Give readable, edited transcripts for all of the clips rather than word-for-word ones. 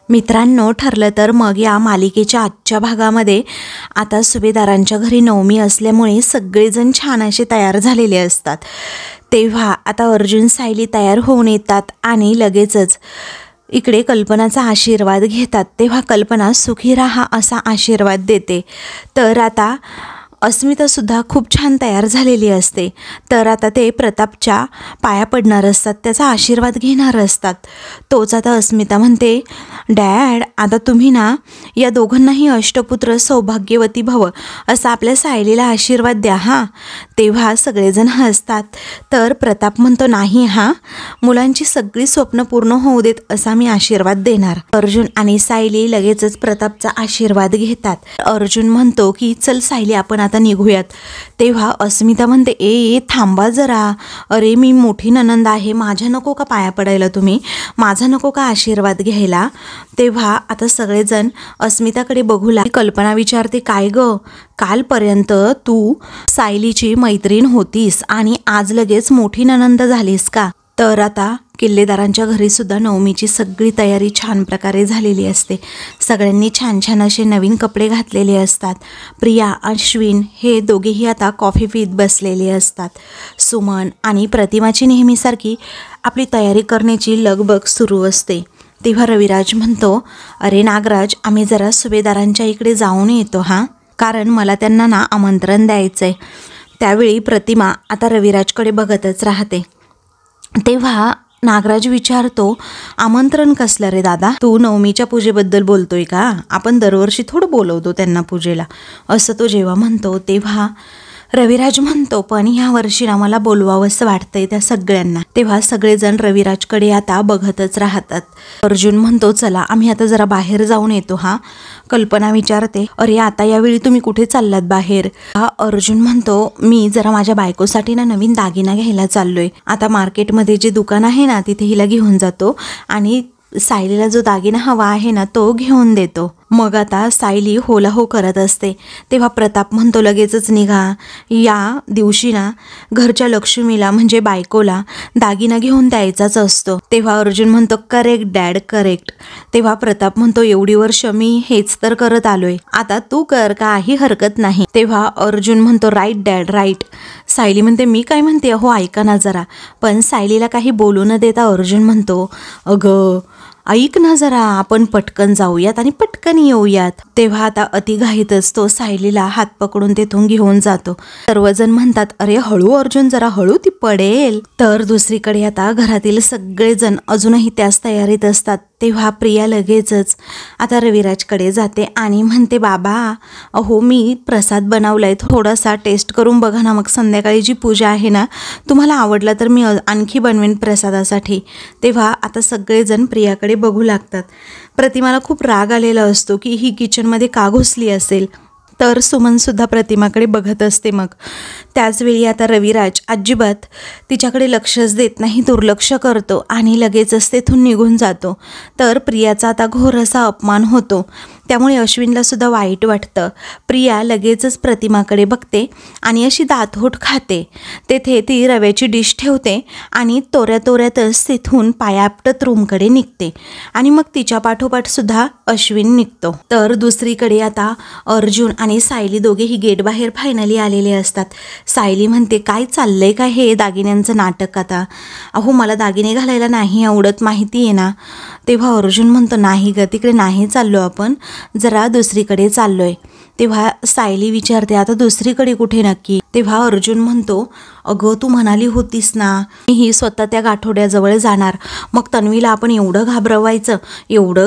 मित्रांनो, ठरलं तर मग या मालिकेच्या आजच्या भागामध्ये आता सुभेदारांच्या घरी नवमी असल्यामुळे सगळेजण छान असे तयार झालेले असतात। तेव्हा आता अर्जुन सायली तयार होऊन येतात आणि लगेचच इकडे कल्पनाचा आशीर्वाद घेतात। तेव्हा कल्पना सुखी राहा असा आशीर्वाद देते। तर आता अस्मितासुद्धा खूप छान तयार झालेली असते। तर आता ते प्रतापच्या पाया पडणार असतात, त्याचा आशीर्वाद घेणार असतात। तोच आता अस्मिता म्हणते, डॅड आता तुम्ही ना या दोघांनाही अष्टपुत्र सौभाग्यवती भव असा आपल्या सायलीला आशीर्वाद द्या हां। तेव्हा सगळेजण हसतात। तर प्रताप म्हणतो, नाही हां, मुलांची सगळी स्वप्न पूर्ण होऊ देत असा मी आशीर्वाद देणार। अर्जुन आणि सायली लगेचच प्रतापचा आशीर्वाद घेतात। अर्जुन म्हणतो की चल सायली आपण आता निघूयात। तेव्हा अस्मिता म्हणते, ए थांबा जरा, अरे मी मोठी ननंद आहे, माझ्या नको का पाया पडायला तुम्ही, माझा नको का आशीर्वाद घ्यायला। तेव्हा आता सगळेजण अस्मिताकडे बघू लागले। कल्पना विचारते, काय ग, कालपर्यंत तू सायलीची मैत्रीण होतीस आणि आज लगेच मोठी ननंद झालीस का। तर आता किल्लेदारांच्या घरी सुद्धा नवमीची सगळी तयारी छान प्रकारे झालेली असते। सगळ्यांनी छान छान असे नवीन कपडे घातलेले असतात। प्रिया, अश्विन हे दोघेही आता कॉफी पीत बसलेले असतात। सुमन आणि प्रतिमाची नेहमीसारखी आपली तयारी करण्याची लगबग सुरू असते। तेव्हा रविराज म्हणतो, अरे नागराज, आम्ही जरा सुभेदारांच्या इकडे जाऊन येतो हां, कारण मला त्यांना ना आमंत्रण द्यायचं आहे। त्यावेळी प्रतिमा आता रविराजकडे बघतच राहते। तेव्हा नागराज विचारतो, आमंत्रण कसलं रे दादा, तू नवमीच्या पूजेबद्दल बोलतोय का, आपण दरवर्षी थोडं बोलवतो त्यांना पूजेला, असं तो जेव्हा म्हणतो तेव्हा रविराज म्हणतो, पण ह्या वर्षी ना मला बोलवावंसं वाटतंय त्या सगळ्यांना। तेव्हा सगळेजण रविराजकडे आता बघतच राहतात। अर्जुन म्हणतो, चला आम्ही आता जरा बाहेर जाऊन येतो हां। कल्पना विचारते, अरे आता यावेळी तुम्ही कुठे चाललात बाहेर। हा अर्जुन म्हणतो, मी जरा माझ्या बायकोसाठी ना नवीन दागिना घ्यायला चाललोय। आता मार्केटमध्ये जे दुकान आहे ना तिथे हिला घेऊन जातो आणि सायलीला जो दागिना हवा आहे ना तो घेऊन देतो। मग आता सायली होला हो करत असते। तेव्हा प्रताप म्हणतो, लगेचच निघा, या दिवशी ना घरच्या लक्ष्मीला म्हणजे बायकोला दागिना घेऊन द्यायचाच असतो। तेव्हा अर्जुन म्हणतो, करेक्ट डॅड, करेक्ट। तेव्हा प्रताप म्हणतो, एवढी वर्ष मी हेच तर करत आलोय, आता तू कर, काही हरकत नाही। तेव्हा अर्जुन म्हणतो, राईट डॅड, राईट। सायली म्हणते, मी काय म्हणते, हो ऐका ना जरा। पण सायलीला काही बोलू न देता अर्जुन म्हणतो, अगं ऐक ना जरा, आपण पटकन जाऊयात आणि पटकन येऊयात। तेव्हा आता अतिघाईतच तो सायलीला हात पकडून तेथून घेऊन जातो। सर्वजण म्हणतात, अरे हळू अर्जुन, जरा हळू, ती पडेल। तर दुसरीकडे आता घरातील सगळेजण अजूनही त्याच तयारीत असतात। तेव्हा प्रिया लगेचच आता रविराजकडे जाते आणि म्हणते, बाबा अहो मी प्रसाद बनवलाय, थोडासा टेस्ट करून बघा ना, मग संध्याकाळी जी पूजा आहे ना तुम्हाला आवडला तर मी आणखी बनवेन प्रसादासाठी। तेव्हा आता सगळेजण प्रियाकडे बघू लागतात। प्रतिमाला खूप राग आलेला असतो की ही किचनमध्ये का घुसली असेल। तर सुमनसुद्धा प्रतिमाकडे बघत असते। मग त्याचवेळी आता रविराज अजिबात तिच्याकडे लक्षच देत नाही, दुर्लक्ष करतो आणि लगेचच तेथून निघून जातो। तर प्रियाचा आता घोर असा अपमान होतो, त्यामुळे अश्विनला सुद्धा वाईट वाटतं। प्रिया लगेचच प्रतिमाकडे बघते आणि अशी दातहोट खाते। तेथे ती रव्याची डिश ठेवते आणि तोऱ्यातच तिथून पायापटत रूमकडे निघते आणि मग तिच्या पाठोपाठ सुद्धा अश्विन निघतो। तर दुसरीकडे आता अर्जुन आणि सायली दोघेही गेट बाहेर फायनली आलेले असतात। सायली म्हणते, काय चाललंय का हे दागिन्यांचं नाटक आता, अहो मला दागिने घालायला नाही आवडत माहिती आहे ना। तेव्हा अर्जुन म्हणतो, नाही ग, तिकडे नाही चाललो आपण, जरा दुसरीकडे चाललोय। तेव्हा सायली विचारते, आता दुसरीकडे कुठे नक्की। तेव्हा अर्जुन म्हणतो, अगं तू म्हणाली होतीस ना ही स्वतः त्या गाठोड्याजवळ जाणार, मग तन्वीला आपण एवढं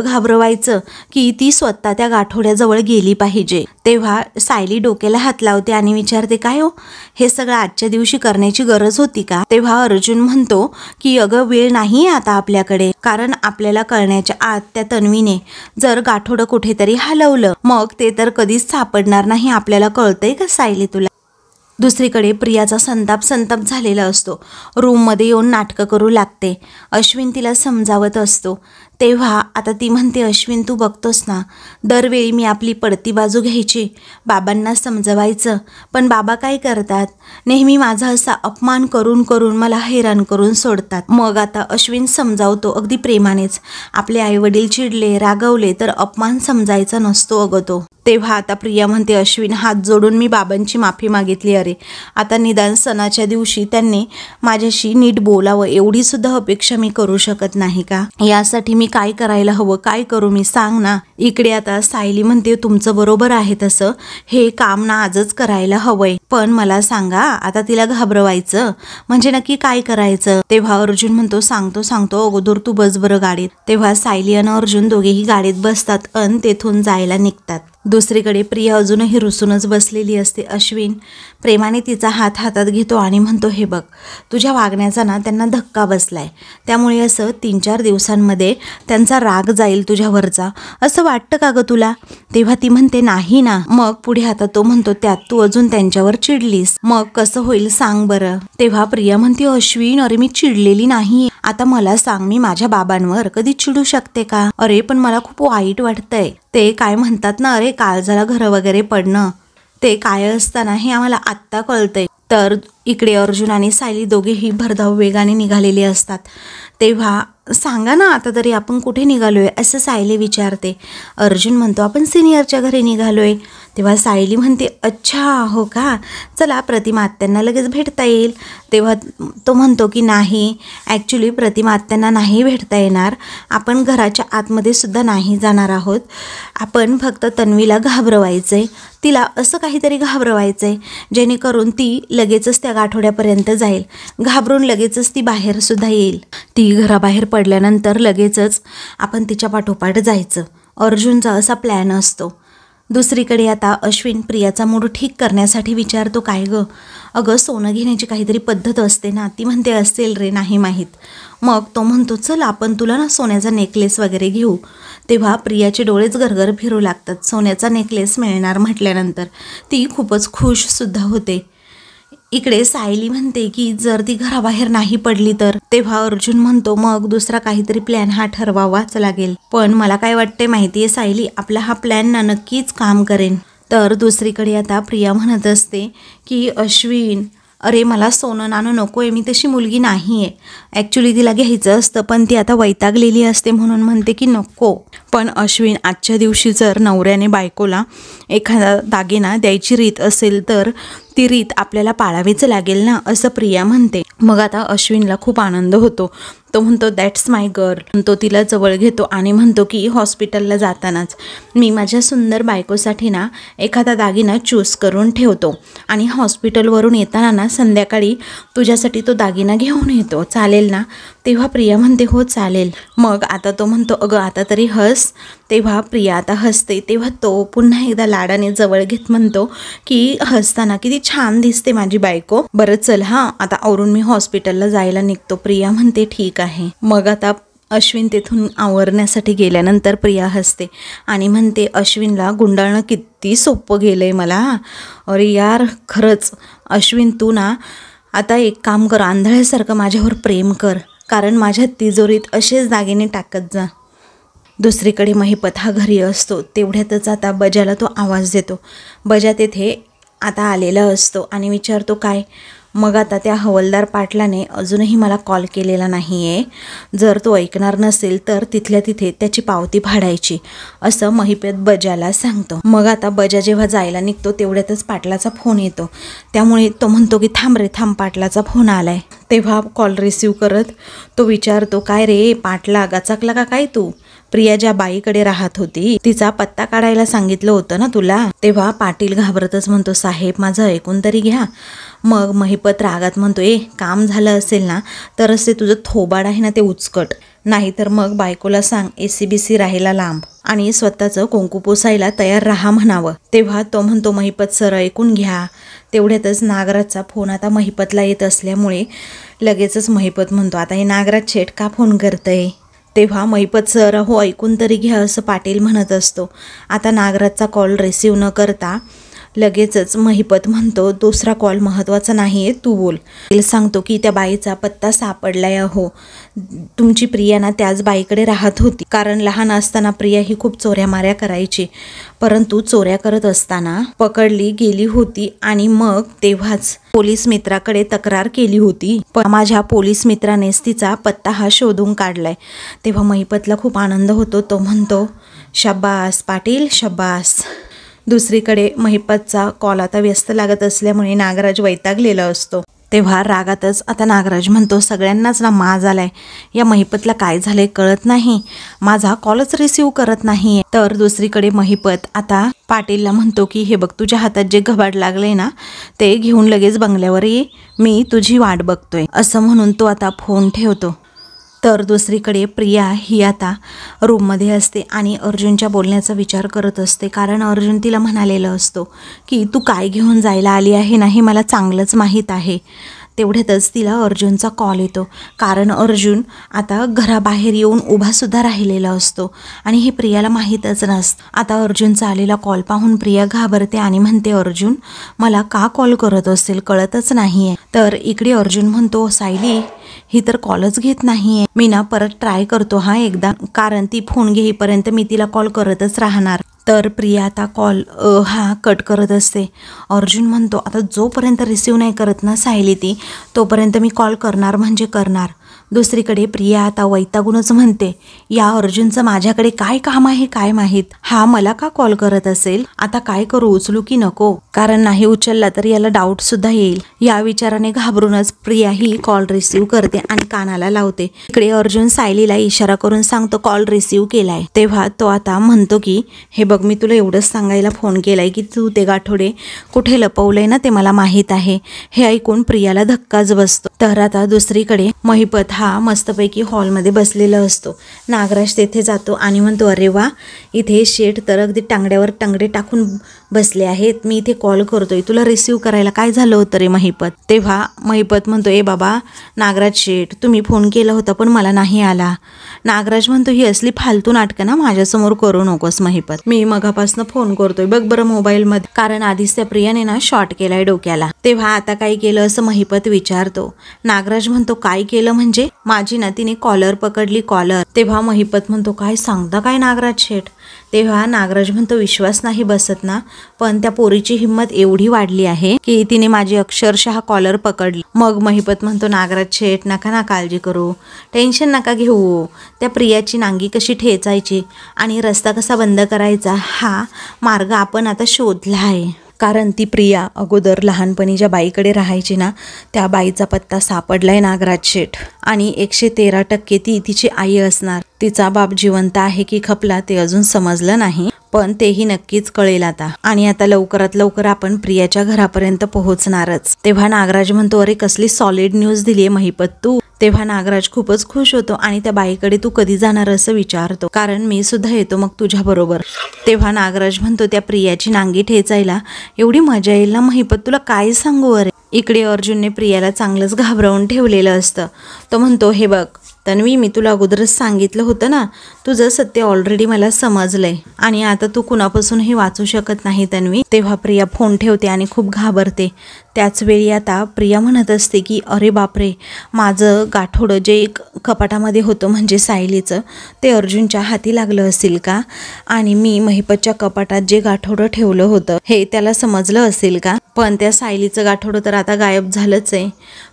घाबरवायचं की ती स्वतः त्या गाठोड्याजवळ गेली पाहिजे। तेव्हा सायली डोक्याला हात लावते आणि विचारते, काय हो, हे सगळं आजच्या दिवशी करण्याची गरज होती का। तेव्हा अर्जुन म्हणतो की अगं वेळ नाही आता आपल्याकडे, कारण आपल्याला कळण्याच्या आत त्या तन्वीने जर गाठोडं कुठेतरी हलवलं मग ते तर कधीच सापडणार नाही, आपल्याला कळतंय का सायली तुला। दुसरीकडे प्रियाचा संताप झालेला असतो, रूममध्ये येऊन नाटकं करू लागते। अश्विन तिला समजावत असतो। तेव्हा आता ती म्हणते, अश्विन तू बघतोस ना, दरवेळी मी आपली पडती बाजू घ्यायची, बाबांना समजवायचं, पण बाबा काय करतात, नेहमी माझा असा अपमान करून करून मला हैराण करून सोडतात. मग आता अश्विन समजावतो अगदी प्रेमानेच, आपले आईवडील चिडले रागवले तर अपमान समजायचा नसतो अगं तो. तेव्हा आता प्रिया म्हणते, अश्विन हात जोडून मी बाबांची माफी मागितली, अरे आता निदान सणाच्या दिवशी त्यांनी माझ्याशी नीट बोलावं एवढी सुद्धा अपेक्षा मी करू शकत नाही का? यासाठी मी काय करायला हवं, काय करू मी, सांग ना. इकडे आता सायली म्हणते, तुमचं बरोबर आहे तसं, हे काम ना आजच करायला हवंय, पण मला सांगा आता तिला घाबरवायचं म्हणजे नक्की काय करायचं? तेव्हा अर्जुन म्हणतो, सांगतो अगोदर तू बस बरं गाडीत. तेव्हा सायली आणि अर्जुन दोघेही गाडीत बसतात आणि तेथून जायला निघतात. दुसरीकडे प्रिया अजूनही रुसूनच बसलेली असते. अश्विन प्रेमाने तिचा हात हातात घेतो आणि म्हणतो, हे बघ तुझ्या वागण्याचा ना त्यांना धक्का बसलाय, त्यामुळे असं 3-4 दिवसांमध्ये त्यांचा राग जाईल तुझ्यावरचा, असं वाटतं का गं तुला? तेव्हा ती म्हणते, नाही ना. मग पुढे आता तो म्हणतो, त्यात तू अजून त्यांच्यावर चिडलीस, मग कसं होईल सांग बरं. तेव्हा प्रिया म्हणते, अश्विन अरे मी चिडलेली नाही, आता मला सांग, मी माझ्या बाबांवर कधी चिडू शकते का? अरे पण मला खूप वाईट वाटतंय, ते काय म्हणतात ना, अरे काळजाला घरं वगैरे पडणं, ते काय असताना हे आम्हाला आत्ता कळतंय. तर इकडे अर्जुन आणि सायली दोघेही भरधाव वेगाने निघालेले असतात. तेव्हा सांगा ना आता तरी आपण कुठे निघालोय, असं सायली विचारते. अर्जुन म्हणतो, आपण सिनियरच्या घरी निघालोय. तेव्हा सायली म्हणते, अच्छा हो का, चला प्रतिमा आत्यांना लगेच भेटता येईल. तेव्हा तो म्हणतो की नाही, ॲक्च्युली प्रतिमा आत्यांना नाही भेटता येणार, आपण घराच्या आतमध्ये सुद्धा नाही जाणार आहोत, आपण फक्त तन्वीला घाबरवायचंय, तिला असं काहीतरी घाबरवायचंय जेणेकरून ती लगेचच त्या गाठोड्यापर्यंत जाईल, घाबरून लगेचच ती बाहेरसुद्धा येईल. ती घराबाहेर पडल्यानंतर लगेचच आपण तिच्या पाठोपाठ जायचं, अर्जुनचा असा प्लॅन असतो. दुसरीकडे आता अश्विन प्रियाचा मूड ठीक करण्यासाठी विचारतो, काय गं, अगं सोनं घेण्याची काहीतरी पद्धत असते ना? ती म्हणते, असेल रे, नाही माहीत. मग तो म्हणतो, चल आपण तुला ना सोन्याचा नेकलेस वगैरे घेऊ. तेव्हा प्रियाचे डोळेच गरगर फिरू लागतात. सोन्याचा नेकलेस मिळणार म्हटल्यानंतर ती खूपच खुशसुद्धा होते. इकडे सायली म्हणते की जर ती घराबाहेर नाही पडली तर. तेव्हा अर्जुन म्हणतो, मग दुसरा काहीतरी प्लॅन हा ठरवावाच लागेल, पण मला काय वाटते माहितीये सायली, आपला हा प्लॅन ना नक्कीच काम करेन. तर दुसरीकडे आता प्रिया म्हणत असते की अश्विन अरे मला सोनं नाणं नको आहे, मी तशी मुलगी नाही आहे, ॲक्च्युली तिला घ्यायचं असतं पण ती आता वैतागलेली असते म्हणून म्हणते की नको. पण अश्विन आजच्या दिवशी जर नवऱ्याने बायकोला एखादा दागिना द्यायची रीत असेल तर ती रीत आपल्याला पाळावीच लागेल ना, असं प्रिया म्हणते. मग आता अश्विनला खूप आनंद होतो. तो म्हणतो, दॅट्स माय गर्ल. तो तिला जवळ घेतो आणि म्हणतो की हॉस्पिटलला जातानाच मी माझ्या सुंदर बायकोसाठी ना एखादा दागिना चूज करून ठेवतो आणि हॉस्पिटलवरून येताना ना संध्याकाळी तुझ्यासाठी तो दागिना घेऊन येतो, चालेल ना? तेव्हा प्रिया म्हणते, हो चालेल. मग आता तो म्हणतो, अगं आता तरी हस. तेव्हा प्रिया आता हसते. तेव्हा तो पुन्हा एकदा लाडाने जवळ घेत म्हणतो की हसताना किती छान दिसते माझी बायको, बरं चल हां आता आवरून मी हॉस्पिटलला जायला निघतो. प्रिया म्हणते, ठीक आहे. मग आता अश्विन तेथून आवरण्यासाठी गेल्यानंतर प्रिया हसते आणि म्हणते, अश्विनला गुंडाळणं किती सोपं गेलंय मला. अरे यार खरंच अश्विन, तू ना आता एक काम कर, आंधळ्यासारखं माझ्यावर प्रेम कर, कारण माझ्या तिजोरीत असेच दागिने टाकत जा. दुसरीकडे महिपत हा घरी असतो. तेवढ्यातच आता बजाला तो आवाज देतो. बजा तेथे आता आलेला असतो आणि विचारतो, काय? मग आता त्या हवलदार पाटलाने अजूनही मला कॉल केलेला नाही आहे, जर तो ऐकणार नसेल तर तिथल्या तिथे त्याची पावती फाडायची, असं महिपत बजाला सांगतो. मग आता बजा जेव्हा जायला निघतो तेवढ्यातच पाटलाचा फोन येतो, त्यामुळे तो म्हणतो की थांब रे थांब, पाटलाचा फोन आलाय. तेव्हा कॉल रिसीव करत तो विचारतो, काय रे पाटला, गचाकला का काय तू? प्रिया ज्या बाईकडे राहत होती तिचा पत्ता काढायला सांगितलं होतं ना तुला? तेव्हा पाटील घाबरतच म्हणतो, साहेब माझं ऐकून तरी घ्या. मग महिपत रागात म्हणतो, काम झालं असेल ना तरच ते तुझं थोबाड आहे ना ते उचकट, नाहीतर मग बायकोला सांग ACBC राहायला लांब आणि स्वतःचं कुंकू पुसायला तयार राहा म्हणावं. तेव्हा तो म्हणतो, महिपत सर ऐकून घ्या. तेवढ्यातच नागराजचा फोन आता महिपतला येत असल्यामुळे लगेचच महिपत म्हणतो, आता हे नागराज शेठ का फोन करतंय? तेव्हा महिपत सर हो ऐकून तरी घ्या, असं पाटील म्हणत असतो. आता नागराजचा कॉल रिसीव न करता लगेचच महिपत म्हणतो दुसरा कॉल महत्त्वाचा नाही आहे, तू बोल. सांगतो की त्या बाईचा पत्ता सापडलाय. हो, तुमची प्रिया ना त्याच बाईकडे राहत होती. कारण लहान असताना प्रिया ही खूप चोऱ्या माऱ्या करायची, परंतु चोऱ्या करत असताना पकडली गेली होती आणि मग तेव्हाच पोलीस मित्राकडे तक्रार केली होती. पण माझ्या पोलीस मित्रानेच तिचा पत्ता हा शोधून काढलाय. तेव्हा महिपतला खूप आनंद होतो. तो म्हणतो शब्बास पाटील शब्बास. दुसरीकडे महिपतचा कॉल आता व्यस्त लागत असल्यामुळे नागराज वैतागलेला असतो. तेव्हा रागातच आता नागराज म्हणतो सगळ्यांनाच ना माज आलाय, या महिपतला काय झालंय कळत नाही, माझा कॉलच रिसीव करत नाही. तर दुसरीकडे महिपत आता पाटीलला म्हणतो की हे बघ, तुझ्या हातात जे घबाड लागले ना ते घेऊन लगेच बंगल्यावर ये, मी तुझी वाट बघतोय, असं म्हणून तो आता फोन ठेवतो. तर दुसरीकडे प्रिया ही आता रूममध्ये असते आणि अर्जुनच्या बोलण्याचा विचार करत असते. कारण अर्जुन तिला म्हणालेलं असतो की तू काय घेऊन जायला आली आहे ना हे मला चांगलंच माहीत आहे. तेवढ्यातच तिला अर्जुनचा कॉल येतो. कारण अर्जुन आता घराबाहेर येऊन उभासुद्धा राहिलेला असतो आणि हे प्रियाला माहीतच नसतं. आता अर्जुनचा आलेला कॉल पाहून प्रिया घाबरते आणि म्हणते अर्जुन मला का कॉल करत असेल कळतच नाही आहे. तर इकडे अर्जुन म्हणतो सायली ही तर कॉलच घेत नाहीये, मी ना परत ट्राय करतो हा एकदा, कारण ती फोन घेईपर्यंत मी तिला कॉल करतच राहणार. तर प्रिया आता कॉल हा कट करत असते. अर्जुन म्हणतो आता जोपर्यंत रिसीव नाही करत ना सायली ती, तोपर्यंत मी कॉल करणार म्हणजे करणार. दुसरीकडे प्रिया आता वैतागूनच म्हणते या अर्जुनचं माझ्याकडे काय काम आहे काय माहीत, हा मला का कॉल करत असेल, आता काय करू, उचलू की नको, कारण नाही उचलला तर याला डाऊट सुद्धा येईल. या विचाराने घाबरूनच प्रिया ही कॉल रिसीव करते आणि कानाला लावते. इकडे अर्जुन सायलीला इशारा करून सांगतो कॉल रिसीव केलाय. तेव्हा तो आता म्हणतो की हे बघ, मी तुला एवढंच सांगायला फोन केलाय की तू ते गाठोडे कुठे लपवलंय ना ते मला माहीत आहे. हे ऐकून प्रियाला धक्काच बसतो. तर आता दुसरीकडे महिपत हा मस्तपैकी हॉलमध्ये बसलेला असतो. नागराज तेथे जातो आणि म्हणतो अरे वा, इथे शेठ तर अगदी टांगड्यावर टांगडे टाकून बसले आहेत, मी इथे कॉल करतोय, तुला रिसीव करायला काय झालं होतं रे महिपत. तेव्हा महिपत म्हणतो ए बाबा नागराज शेठ, तुम्ही फोन केला होता पण मला नाही आला. नागराज म्हणतो ही असली फालतू नाटकं ना माझ्यासमोर करू नकोस महिपत, मी मगापासून फोन करतोय बघ बरं मोबाईलमध्ये, कारण आधीच त्या प्रियाने ना शॉर्ट केलाय डोक्याला. तेव्हा आता काय केलं असं महिपत विचारतो. नागराज म्हणतो काय केलं म्हणजे, माझी ना तिने कॉलर पकडली कॉलर. तेव्हा महिपत म्हणतो काय सांगता काय नागराज शेठ. तेव्हा नागराज म्हणतो विश्वास नाही बसत ना, पण त्या पोरीची हिंमत एवढी वाढली आहे की तिने माझी अक्षरशः कॉलर पकडली. मग महिपत म्हणतो नागराज शेठ नका ना काळजी करू, टेन्शन नका घेऊ, त्या प्रियाची नांगी कशी ठेचायची आणि रस्ता कसा बंद करायचा हा मार्ग आपण आता शोधला आहे. कारण ती प्रिया अगोदर लहानपणी ज्या बाईकडे राहायची ना त्या बाईचा पत्ता सापडलाय नागराज शेठ, आणि 113% ती तिची आई असणार. तिचा बाप जिवंत आहे की खपला ते अजून समजलं नाही, पण तेही नक्कीच कळेल आता. आणि आता लवकरात लवकर आपण प्रियाच्या घरापर्यंत पोहोचणारच. तेव्हा नागराज म्हणतो अरे कसली सॉलिड न्यूज दिलीये महिपत तू. तेव्हा नागराज खूपच खुश होतो आणि त्या बाईकडे तू कधी जाणार असं विचारतो, कारण मी सुद्धा येतो मग तुझ्या बरोबर. तेव्हा नागराज म्हणतो त्या प्रियाची नांगी ठेचायला एवढी मजा येईल ना महिपत, तुला काय सांगू अरे. इकडे अर्जुनने प्रियाला चांगलंच घाबरवून ठेवलेलं असतं. तो म्हणतो हे बघ तन्वी, मी तुला अगोदरच सांगितलं होतं ना, तुझं सत्य ऑलरेडी मला समजलंय आणि आता तू कुणापासूनही वाचू शकत नाही तन्वी. तेव्हा प्रिया फोन ठेवते आणि खूप घाबरते. त्याच वेळी आता प्रिया म्हणत असते की अरे बापरे, माझं गाठोडं जे एक कपाटामध्ये होतं म्हणजे सायलीचं, ते अर्जुनच्या हाती लागलं असेल का, आणि मी महिपतच्या कपाटात जे गाठोडं ठेवलं होतं हे त्याला समजलं असेल का. पण त्या सायलीचं गाठोडं तर आता गायब झालंच आहे,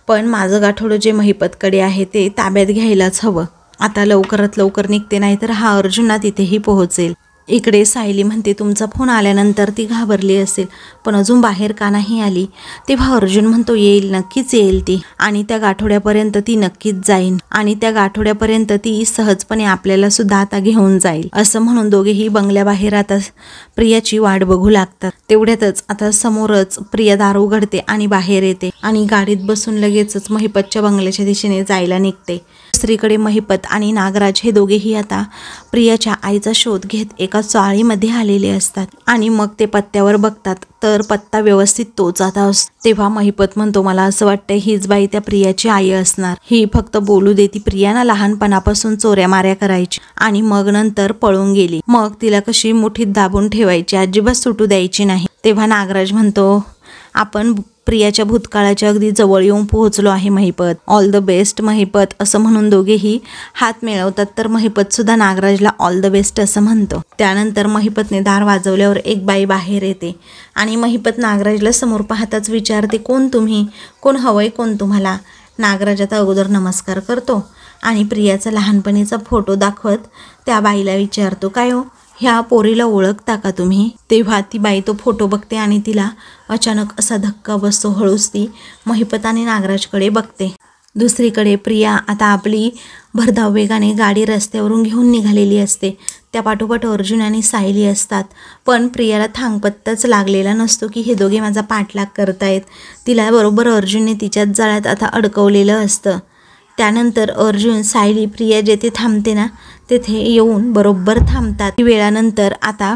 पण माझं गाठोडं जे महिपतकडे आहे ते ताब्यात घ्यायलाच हवं. आता लवकरात लवकर निघते, नाहीतर हा अर्जुन ना तिथेही पोहोचेल. इकडे सायली म्हणते तुमचा फोन आल्यानंतर ती घाबरली असेल, पण अजून बाहेर का नाही आली. तेव्हा अर्जुन म्हणतो येईल, नक्कीच येईल ती, आणि त्या गाठोड्यापर्यंत ती नक्कीच जाईन, आणि त्या गाठोड्यापर्यंत ती सहजपणे आपल्याला सुद्धा आता घेऊन जाईल. असं म्हणून दोघेही बंगल्याबाहेर आता प्रियाची वाट बघू लागतात. तेवढ्यातच आता समोरच प्रिया दार उघडते आणि बाहेर येते आणि गाडीत बसून लगेचच महिपतच्या बंगल्याच्या दिशेने जायला निघते. दुसरीकडे महिपत आणि नागराज हे दोघेही आता प्रियाच्या आईचा शोध घेत एका चाळीमध्ये आलेले असतात आणि मग ते पत्त्यावर बघतात तर पत्ता व्यवस्थित तोच आता असतो. तेव्हा महिपत म्हणतो मला असं वाटतंय हीच बाई त्या प्रियाची आई असणार, ही फक्त बोलू दे, ती प्रियाना लहानपणापासून चोऱ्या माऱ्या करायची आणि मग नंतर पळून गेली, मग तिला कशी मुठीत दाबून ठेवायची, अजिबात सुटू द्यायची नाही. तेव्हा नागराज म्हणतो, आपण प्रियाच्या भूतकाळाच्या अगदी जवळ येऊन पोहोचलो आहे Mahipat, all the best Mahipat असं म्हणून दोघेही हात मिळवतात. तर महिपत सुद्धा नागराजला ऑल द बेस्ट असं म्हणतो. त्यानंतर महिपतने दार वाजवल्यावर एक बाई बाहेर येते आणि महिपत नागराजला समोर पाहताच विचारते, कोण तुम्ही, कोण हवंय कोण तुम्हाला. नागराज आता अगोदर नमस्कार करतो आणि प्रियाचा लहानपणीचा फोटो दाखवत त्या बाईला विचारतो, काय हो, ह्या पोरीला ओळखता का तुम्ही. तेव्हा ती बाई तो फोटो बघते आणि तिला अचानक असा धक्का बसतो. हळूच ती महिपत आणि नागराजकडे बघते. दुसरीकडे प्रिया आता आपली भरधाव वेगाने गाडी रस्त्यावरून घेऊन निघालेली असते. त्या पाठोपाठ अर्जुन आणि सायली असतात. पण प्रियाला थांगपत्ताच लागलेला नसतो की हे दोघे माझा पाठलाग करतायत. तिला बरोबर अर्जुनने तिच्याच जाळ्यात आता अडकवलेलं असतं. त्यानंतर अर्जुन, सायली प्रिया जेथे थांबते ना तेथे येऊन बरोबर थांबतात. वेळानंतर आता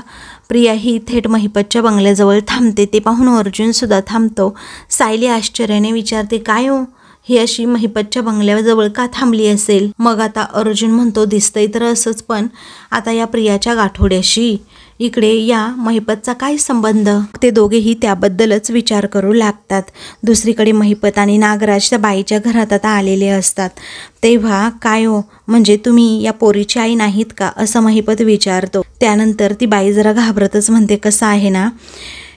प्रिया ही थेट महिपतच्या बंगल्याजवळ थांबते. ते पाहून अर्जुनसुद्धा थांबतो. सायली आश्चर्याने विचारते, काय हो, ही अशी महिपतच्या बंगल्याजवळ का थांबली असेल. मग आता अर्जुन म्हणतो, दिसतंय तर असंच, पण आता या प्रियाच्या गाठोड्याशी इकडे या महिपतचा काय संबंध. ते दोघेही त्याबद्दलच विचार करू लागतात. दुसरीकडे महिपत आणि नागराज त्या बाईच्या घरात आता आलेले असतात. तेव्हा, काय हो, म्हणजे तुम्ही या पोरीची आई नाहीत का असं महिपत विचारतो. त्यानंतर ती बाई जरा घाबरतच म्हणते, कसं आहे ना,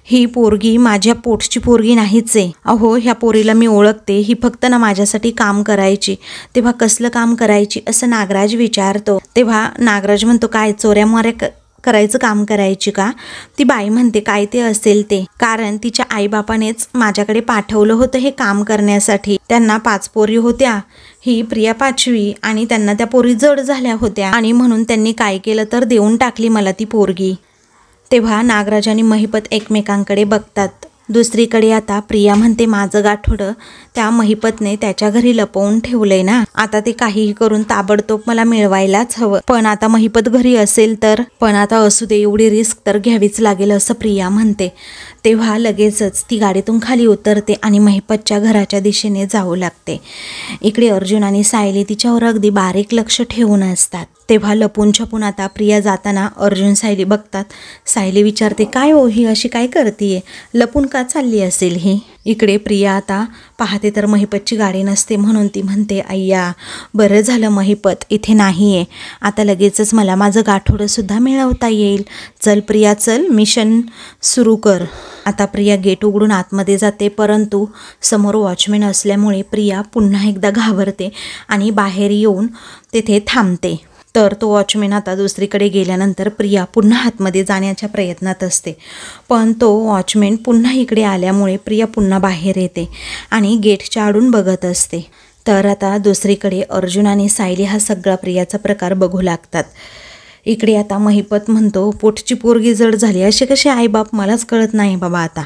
ही पोरगी माझ्या पोटची पोरगी नाहीच आहे. अहो, ह्या पोरीला मी ओळखते, ही फक्त ना माझ्यासाठी काम करायची. तेव्हा कसलं काम करायची असं नागराज विचारतो. तेव्हा नागराज म्हणतो, काय चोऱ्यामाऱ्या करायचं काम करायची का. ती बाई म्हणते, काय ते असेल ते, कारण तिच्या आईबापानेच माझ्याकडे पाठवलं होतं हे काम करण्यासाठी. त्यांना 5 पोरी होत्या, ही प्रिया 5वी, आणि त्यांना त्या पोरी जड झाल्या होत्या आणि म्हणून त्यांनी काय केलं तर देऊन टाकली मला ती पोरगी. तेव्हा नागराज आणि महिपत एकमेकांकडे बघतात. दुसरीकडे आता प्रिया म्हणते, माझं गाठोडं त्या महिपतने त्याच्या घरी लपवून ठेवलंय ना, आता ते काहीही करून ताबडतोब मला मिळवायलाच हवं. पण आता महिपत घरी असेल तर, पण आता असू दे, एवढी रिस्क तर घ्यावीच लागेल असं प्रिया म्हणते. तेव्हा लगेचच ती गाडीतून खाली उतरते आणि महिपतच्या घराच्या दिशेने जाऊ लागते. इकडे अर्जुन आणि सायली तिच्यावर अगदी बारीक लक्ष ठेवून असतात. तेव्हा लपून छपून आता प्रिया जाताना अर्जुन सायली बघतात. सायली विचारते, काय हो, ही अशी काय करतीये, लपून का चालली असेल ही. इकडे प्रिया आता पाहते तर महिपतची गाडी नसते, म्हणून ती म्हणते, अय्या, बरं झालं महिपत इथे नाही आहे, आता लगेचच मला माझं गाठोडंसुद्धा मिळवता येईल. चल प्रिया, चल, मिशन सुरू कर. आता प्रिया गेट उघडून आतमध्ये जाते, परंतु समोर वॉचमॅन असल्यामुळे प्रिया पुन्हा एकदा घाबरते आणि बाहेर येऊन तेथे थांबते. तर तो वॉचमॅन आता दुसरीकडे गेल्यानंतर प्रिया पुन्हा आतमध्ये जाण्याच्या प्रयत्नात असते. पण तो वॉचमॅन पुन्हा इकडे आल्यामुळे प्रिया पुन्हा बाहेर येते आणि गेटच्या आडून बघत असते. तर आता दुसरीकडे अर्जुन आणि सायली हा सगळा प्रियाचा प्रकार बघू लागतात. इकडे आता महिपत म्हणतो, पोटची पोरगी जड झाली, असे कसे आईबाप मलाच कळत नाही बाबा आता.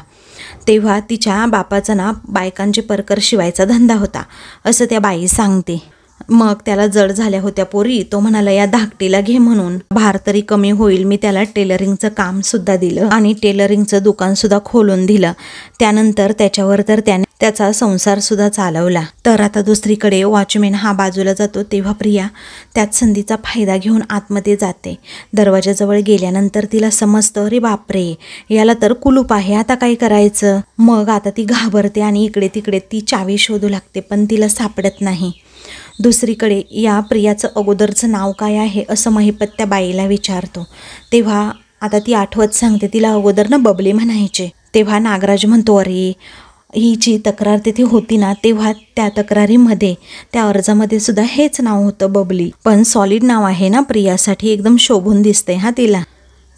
तेव्हा तिच्या बापाचा ना बायकांचे परकर शिवायचा धंदा होता असं त्या बाई सांगते. मग त्याला जड झाल्या होत्या पोरी, तो म्हणाला या धाकटीला घे म्हणून, भार तरी कमी होईल. मी त्याला टेलरिंगचं काम सुद्धा दिलं आणि टेलरिंगचं दुकान सुद्धा खोलून दिलं. त्यानंतर त्याच्यावर तर त्याने त्याचा संसार सुद्धा चालवला. तर आता दुसरीकडे वॉचमॅन हा बाजूला जातो. तेव्हा प्रिया त्याच संधीचा फायदा घेऊन आतमध्ये जाते. दरवाजाजवळ गेल्यानंतर तिला समजतं, अरे बापरे, याला तर कुलूप आहे, आता काय करायचं. मग आता ती घाबरते आणि इकडे तिकडे ती चावी शोधू लागते, पण तिला सापडत नाही. दुसरीकडे या प्रियाचं अगोदरचं नाव काय आहे असं महिपत त्या बाईला विचारतो. तेव्हा आता ती आठवत सांगते, तिला अगोदर ना बबली म्हणायचे. तेव्हा नागराज म्हणतो, अरे ही जी तक्रार तिथे होती ना, तेव्हा त्या तक्रारीमध्ये त्या अर्जामध्ये सुद्धा हेच नाव होतं, बबली. पण सॉलिड नाव आहे ना प्रियासाठी, एकदम शोभून दिसते हा तिला.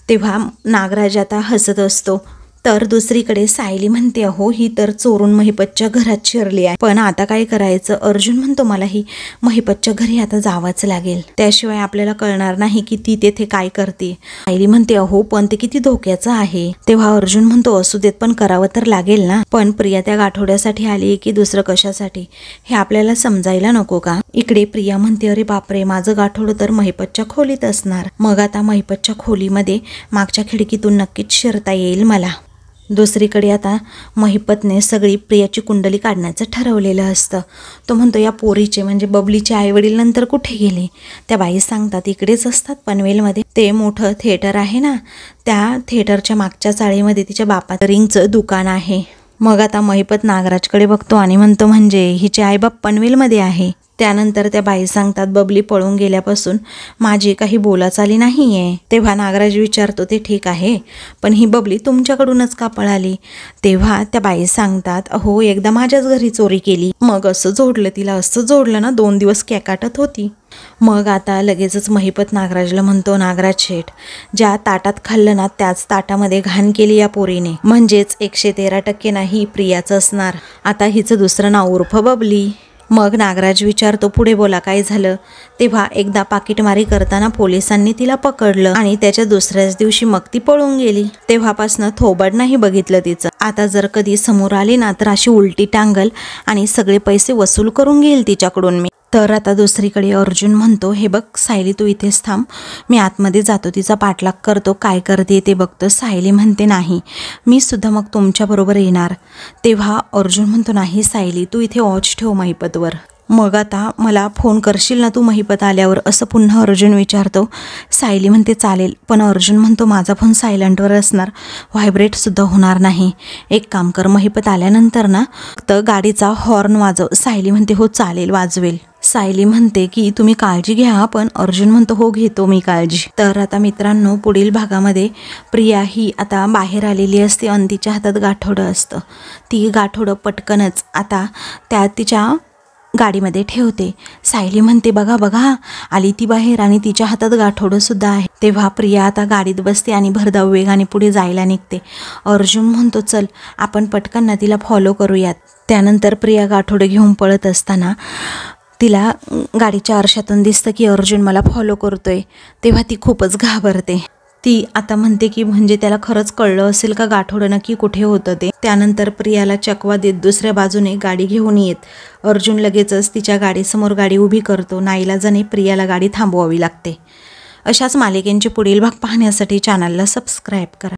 तेव्हा नागराज आता हसत असतो. तर दुसरीकडे सायली म्हणते, अहो ही तर चोरून महिपतच्या घरात शिरली आहे, पण आता काय करायचं. अर्जुन म्हणतो, मला ही महिपतच्या घरी आता जावंच लागेल, त्याशिवाय आपल्याला कळणार नाही की ती तेथे काय करते. सायली म्हणते, अहो पण ते किती धोक्याचं आहे. तेव्हा अर्जुन म्हणतो, असू देत, पण करावं तर लागेल ना. पण प्रिया त्या गाठोड्यासाठी आली की दुसरं कशासाठी हे आपल्याला समजायला नको का. इकडे प्रिया म्हणते, अरे बापरे, माझं गाठोडं तर महिपतच्या खोलीत असणार. मग आता महिपतच्या खोलीमध्ये मागच्या खिडकीतून नक्कीच शिरता येईल मला. दुसरीकडे आता महिपतने सगळी प्रियाची कुंडली काढण्याचं ठरवलेलं असतं. तो म्हणतो या पोरीचे म्हणजे बबलीचे आईवडील नंतर कुठे गेले. त्या बाई सांगतात इकडेच असतात पनवेलमध्ये, ते मोठं थिएटर आहे ना, त्या थिएटरच्या मागच्या चाळीमध्ये तिच्या बापाचं रिंगचं दुकान आहे. मग आता महिपत नागराजकडे बघतो आणि म्हणतो म्हणजे हिचे आईबाप पनवेलमध्ये आहे. त्यानंतर त्या बाई सांगतात बबली पळून गेल्यापासून माझी काही बोलाचाली नाही आहे. तेव्हा नागराज विचारतो ते ठीक आहे, पण ही बबली तुमच्याकडूनच का पळाली. तेव्हा त्या बाई सांगतात हो एकदा माझ्याच घरी चोरी केली, मग असं जोडलं तिला, असं जोडलं ना 2 दिवस कॅकाटत होती. मग आता लगेचच महिपत नागराजला म्हणतो नागराज शेठ, ज्या ताटात खाल्लं ना त्याच ताटामध्ये घाण केली या पोरीने, म्हणजेच 113% नाही प्रियाचं असणार. आता हिचं दुसरं नाव उर्फ बबली. मग नागराज विचारतो पुढे बोला काय झालं. तेव्हा एकदा पाकिटमारी करताना पोलिसांनी तिला पकडलं आणि त्याच्या दुसऱ्याच दिवशी मग ती पळून गेली. तेव्हापासनं थोबड नाही बघितलं तिचं. आता जर कधी समोर आली ना तर अशी उलटी टांगल आणि सगळे पैसे वसूल करून घेईल तिच्याकडून मी. तर आता दुसरीकडे अर्जुन म्हणतो हे बघ सायली तू इथेच थांब, मी आतमध्ये जातो, तिचा पाठलाग करतो, काय करते ते बघतो. सायली म्हणते नाही मी सुद्धा मग तुमच्याबरोबर येणार. तेव्हा अर्जुन म्हणतो नाही सायली तू इथे वॉच ठेव महिपतवर, मग आता मला फोन करशील ना तू महिपत आल्यावर, असं पुन्हा अर्जुन विचारतो. सायली म्हणते चालेल, पण अर्जुन म्हणतो माझा फोन सायलेंटवर असणार, व्हायब्रेटसुद्धा होणार नाही. एक काम कर महिपत आल्यानंतर ना फक्त गाडीचा हॉर्न वाजव. सायली म्हणते हो चालेल वाजवेल. सायली म्हणते की तुम्ही काळजी घ्या, पण अर्जुन म्हणतो हो घेतो मी काळजी. तर आता मित्रांनो पुढील भागामध्ये प्रिया ही आता बाहेर आलेली असते आणि तिच्या हातात गाठोडं असतं. ती गाठोडं पटकनच आता त्या तिच्या गाडीमध्ये ठेवते. सायली म्हणते बघा बघा आली ती बाहेर आणि तिच्या हातात गाठोडं सुद्धा आहे. तेव्हा प्रिया आता गाडीत बसते आणि भरधाव वेगाने पुढे जायला निघते. अर्जुन म्हणतो चल आपण पटकन ना तिला फॉलो करूयात. त्यानंतर प्रिया गाठोडं घेऊन पळत असताना तिला गाडीच्या आरशातून दिसतं की अर्जुन मला फॉलो करतोय. तेव्हा ती खूपच घाबरते. ती आता म्हणते की म्हणजे त्याला खरंच कळलं असेल का गाठोडं नक्की कुठे होतं ते. त्यानंतर प्रियाला चकवा देत दुसऱ्या बाजूने गाडी घेऊन येत अर्जुन लगेचच तिच्या गाडीसमोर गाडी उभी करतो. नाईलाजाने प्रियाला गाडी थांबवावी लागते. अशाच मालिकेंचे पुढील भाग पाहण्यासाठी चॅनलला सबस्क्राईब करा.